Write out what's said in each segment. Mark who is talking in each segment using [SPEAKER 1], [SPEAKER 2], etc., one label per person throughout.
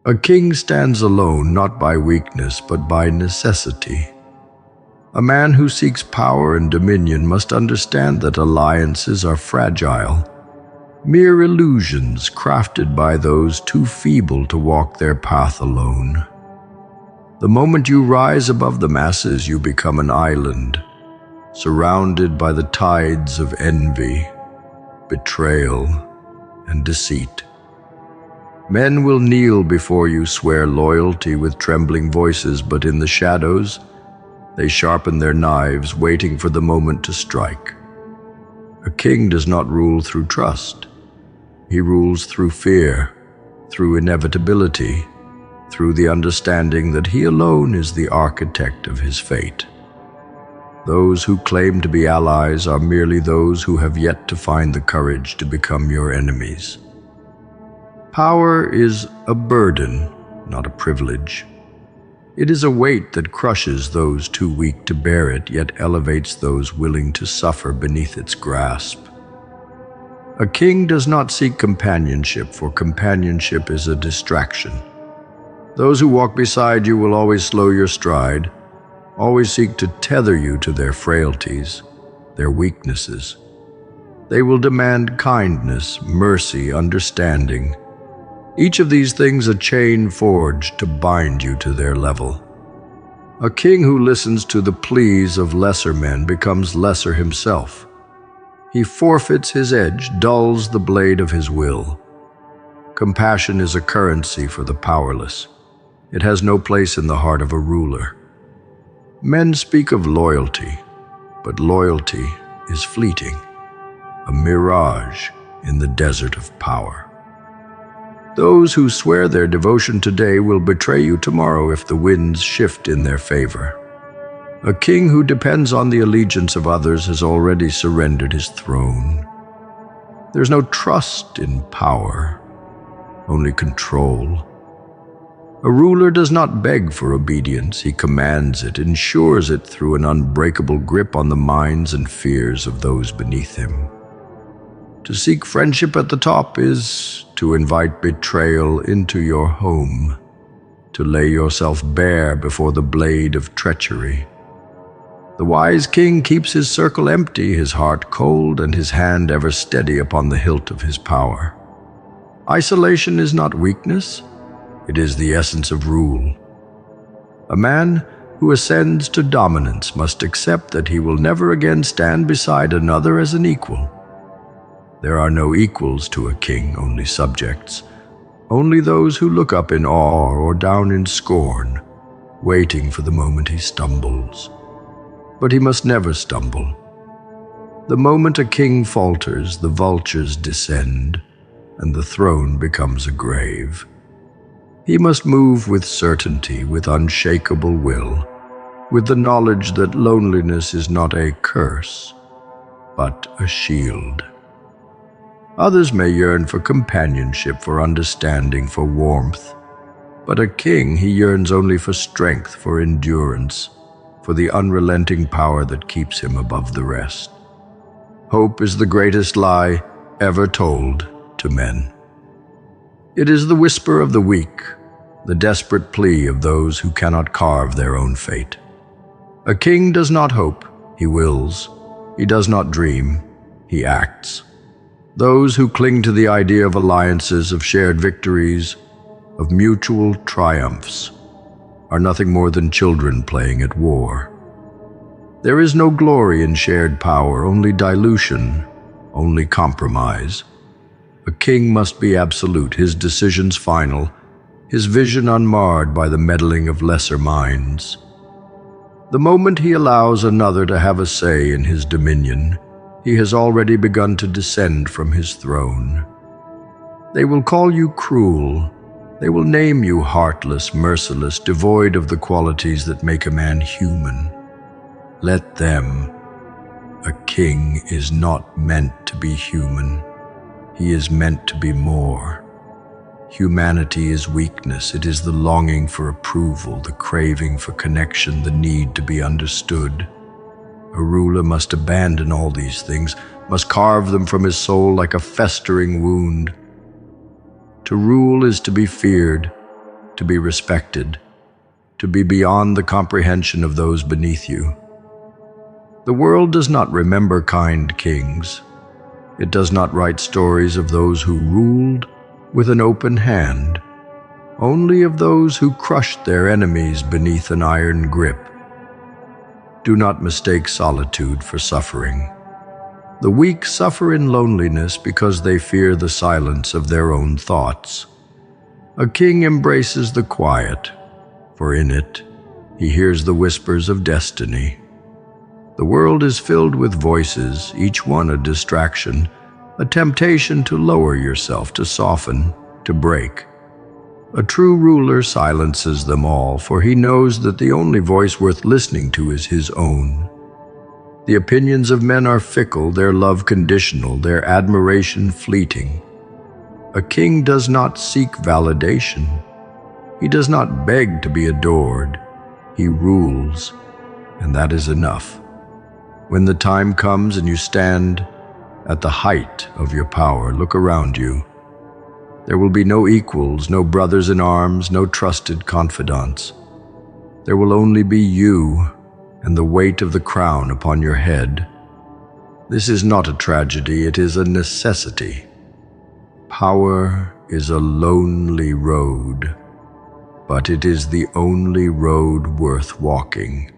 [SPEAKER 1] A king stands alone not by weakness but by necessity. A man who seeks power and dominion must understand that alliances are fragile, mere illusions crafted by those too feeble to walk their path alone. The moment you rise above the masses, you become an island, surrounded by the tides of envy, betrayal, and deceit. Men will kneel before you, swear loyalty with trembling voices, but in the shadows, they sharpen their knives, waiting for the moment to strike. A king does not rule through trust. He rules through fear, through inevitability, through the understanding that he alone is the architect of his fate. Those who claim to be allies are merely those who have yet to find the courage to become your enemies. Power is a burden, not a privilege. It is a weight that crushes those too weak to bear it, yet elevates those willing to suffer beneath its grasp. A king does not seek companionship, for companionship is a distraction. Those who walk beside you will always slow your stride, always seek to tether you to their frailties, their weaknesses. They will demand kindness, mercy, understanding. Each of these things a chain forged to bind you to their level. A king who listens to the pleas of lesser men becomes lesser himself. He forfeits his edge, dulls the blade of his will. Compassion is a currency for the powerless. It has no place in the heart of a ruler. Men speak of loyalty, but loyalty is fleeting, a mirage in the desert of power. Those who swear their devotion today will betray you tomorrow if the winds shift in their favor. A king who depends on the allegiance of others has already surrendered his throne. There's no trust in power, only control. A ruler does not beg for obedience, he commands it, ensures it through an unbreakable grip on the minds and fears of those beneath him. To seek friendship at the top is to invite betrayal into your home, to lay yourself bare before the blade of treachery. The wise king keeps his circle empty, his heart cold, and his hand ever steady upon the hilt of his power. Isolation is not weakness, it is the essence of rule. A man who ascends to dominance must accept that he will never again stand beside another as an equal. There are no equals to a king, only subjects, only those who look up in awe or down in scorn, waiting for the moment he stumbles. But he must never stumble. The moment a king falters, the vultures descend, and the throne becomes a grave. He must move with certainty, with unshakable will, with the knowledge that loneliness is not a curse, but a shield. Others may yearn for companionship, for understanding, for warmth, but a king, he yearns only for strength, for endurance, for the unrelenting power that keeps him above the rest. Hope is the greatest lie ever told to men. It is the whisper of the weak, the desperate plea of those who cannot carve their own fate. A king does not hope, he wills. He does not dream, he acts. Those who cling to the idea of alliances, of shared victories, of mutual triumphs, are nothing more than children playing at war. There is no glory in shared power, only dilution, only compromise. A king must be absolute, his decisions final, his vision unmarred by the meddling of lesser minds. The moment he allows another to have a say in his dominion, he has already begun to descend from his throne. They will call you cruel. They will name you heartless, merciless, devoid of the qualities that make a man human. Let them. A king is not meant to be human. He is meant to be more. Humanity is weakness. It is the longing for approval, the craving for connection, the need to be understood. A ruler must abandon all these things, must carve them from his soul like a festering wound. To rule is to be feared, to be respected, to be beyond the comprehension of those beneath you. The world does not remember kind kings. It does not write stories of those who ruled with an open hand, only of those who crushed their enemies beneath an iron grip. Do not mistake solitude for suffering. The weak suffer in loneliness because they fear the silence of their own thoughts. A king embraces the quiet, for in it he hears the whispers of destiny. The world is filled with voices, each one a distraction, a temptation to lower yourself, to soften, to break. A true ruler silences them all, for he knows that the only voice worth listening to is his own. The opinions of men are fickle, their love conditional, their admiration fleeting. A king does not seek validation. He does not beg to be adored. He rules, and that is enough. When the time comes and you stand at the height of your power, look around you. There will be no equals, no brothers in arms, no trusted confidants. There will only be you and the weight of the crown upon your head. This is not a tragedy, it is a necessity. Power is a lonely road, but it is the only road worth walking.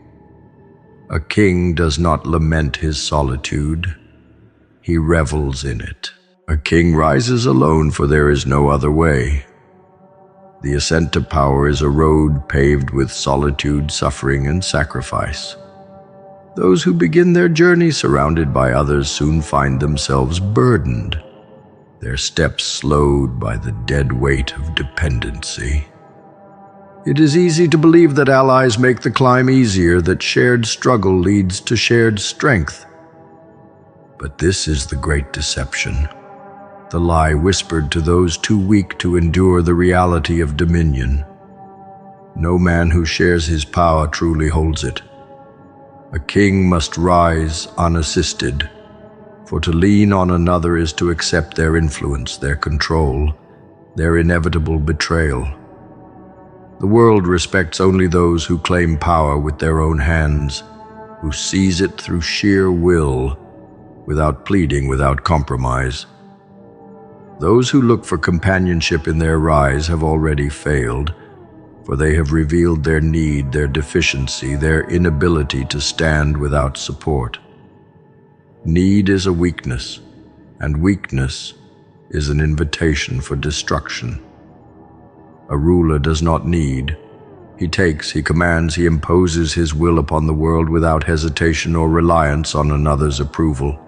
[SPEAKER 1] A king does not lament his solitude, he revels in it. A king rises alone, for there is no other way. The ascent to power is a road paved with solitude, suffering, and sacrifice. Those who begin their journey surrounded by others soon find themselves burdened, their steps slowed by the dead weight of dependency. It is easy to believe that allies make the climb easier, that shared struggle leads to shared strength. But this is the great deception, the lie whispered to those too weak to endure the reality of dominion. No man who shares his power truly holds it. A king must rise unassisted, for to lean on another is to accept their influence, their control, their inevitable betrayal. The world respects only those who claim power with their own hands, who seize it through sheer will, without pleading, without compromise. Those who look for companionship in their rise have already failed, for they have revealed their need, their deficiency, their inability to stand without support. Need is a weakness, and weakness is an invitation for destruction. A ruler does not need. He takes, he commands, he imposes his will upon the world without hesitation or reliance on another's approval.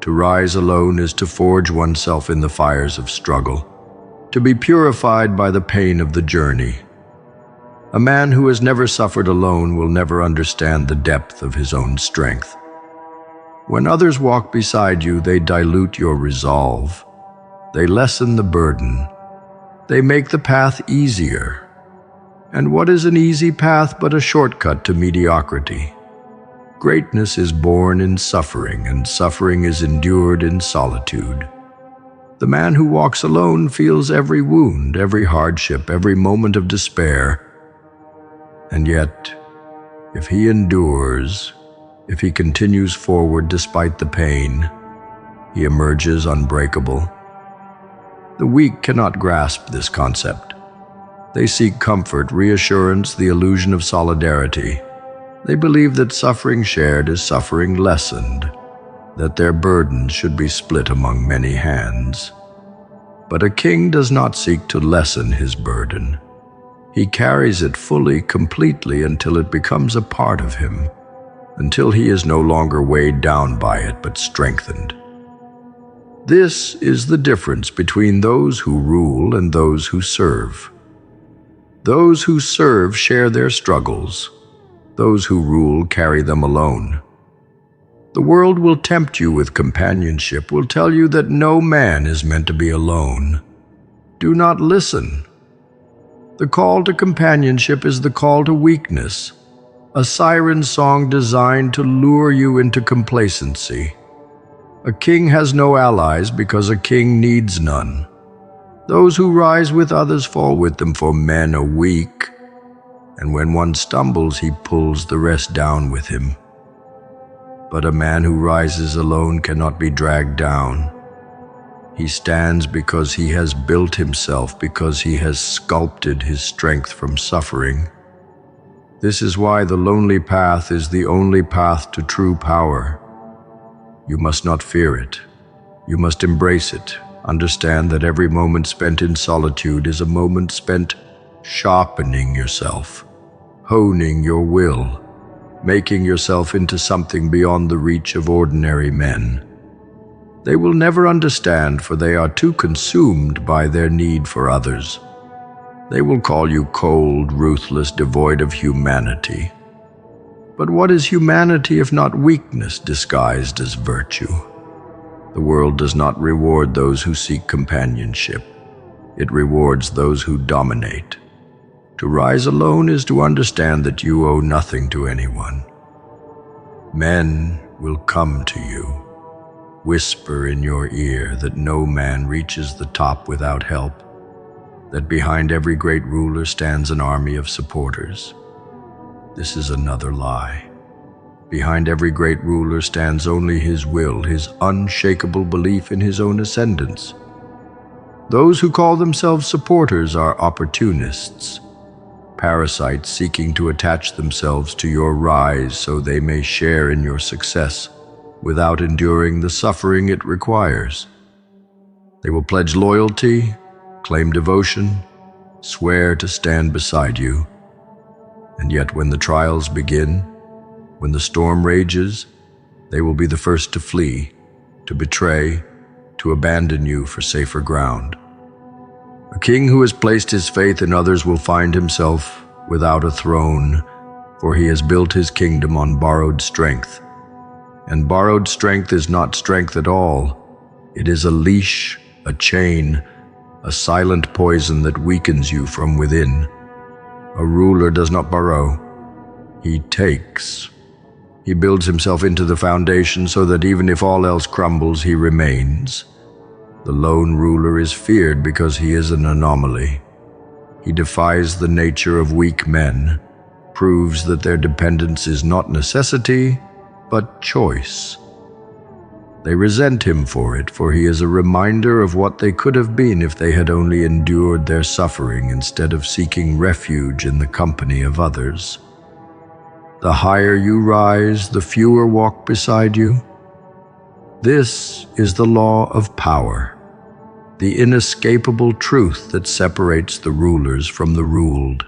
[SPEAKER 1] To rise alone is to forge oneself in the fires of struggle, to be purified by the pain of the journey. A man who has never suffered alone will never understand the depth of his own strength. When others walk beside you, they dilute your resolve. They lessen the burden. They make the path easier. And what is an easy path but a shortcut to mediocrity? Greatness is born in suffering, and suffering is endured in solitude. The man who walks alone feels every wound, every hardship, every moment of despair. And yet, if he endures, if he continues forward despite the pain, he emerges unbreakable. The weak cannot grasp this concept. They seek comfort, reassurance, the illusion of solidarity. They believe that suffering shared is suffering lessened, that their burdens should be split among many hands. But a king does not seek to lessen his burden. He carries it fully, completely, until it becomes a part of him, until he is no longer weighed down by it, but strengthened. This is the difference between those who rule and those who serve. Those who serve share their struggles. Those who rule carry them alone. The world will tempt you with companionship, will tell you that no man is meant to be alone. Do not listen. The call to companionship is the call to weakness, a siren song designed to lure you into complacency. A king has no allies because a king needs none. Those who rise with others fall with them, for men are weak, and when one stumbles, he pulls the rest down with him. But a man who rises alone cannot be dragged down. He stands because he has built himself, because he has sculpted his strength from suffering. This is why the lonely path is the only path to true power. You must not fear it. You must embrace it. Understand that every moment spent in solitude is a moment spent sharpening yourself, honing your will, making yourself into something beyond the reach of ordinary men. They will never understand, for they are too consumed by their need for others. They will call you cold, ruthless, devoid of humanity. But what is humanity if not weakness disguised as virtue? The world does not reward those who seek companionship. It rewards those who dominate. To rise alone is to understand that you owe nothing to anyone. Men will come to you, whisper in your ear that no man reaches the top without help, that behind every great ruler stands an army of supporters. This is another lie. Behind every great ruler stands only his will, his unshakable belief in his own ascendance. Those who call themselves supporters are opportunists, parasites seeking to attach themselves to your rise so they may share in your success without enduring the suffering it requires. They will pledge loyalty, claim devotion, swear to stand beside you. And yet when the trials begin, when the storm rages, they will be the first to flee, to betray, to abandon you for safer ground. A king who has placed his faith in others will find himself without a throne, for he has built his kingdom on borrowed strength. And borrowed strength is not strength at all. It is a leash, a chain, a silent poison that weakens you from within. A ruler does not borrow, he takes. He builds himself into the foundation so that even if all else crumbles, he remains. The lone ruler is feared because he is an anomaly. He defies the nature of weak men, proves that their dependence is not necessity, but choice. They resent him for it, for he is a reminder of what they could have been if they had only endured their suffering instead of seeking refuge in the company of others. The higher you rise, the fewer walk beside you. This is the law of power, the inescapable truth that separates the rulers from the ruled.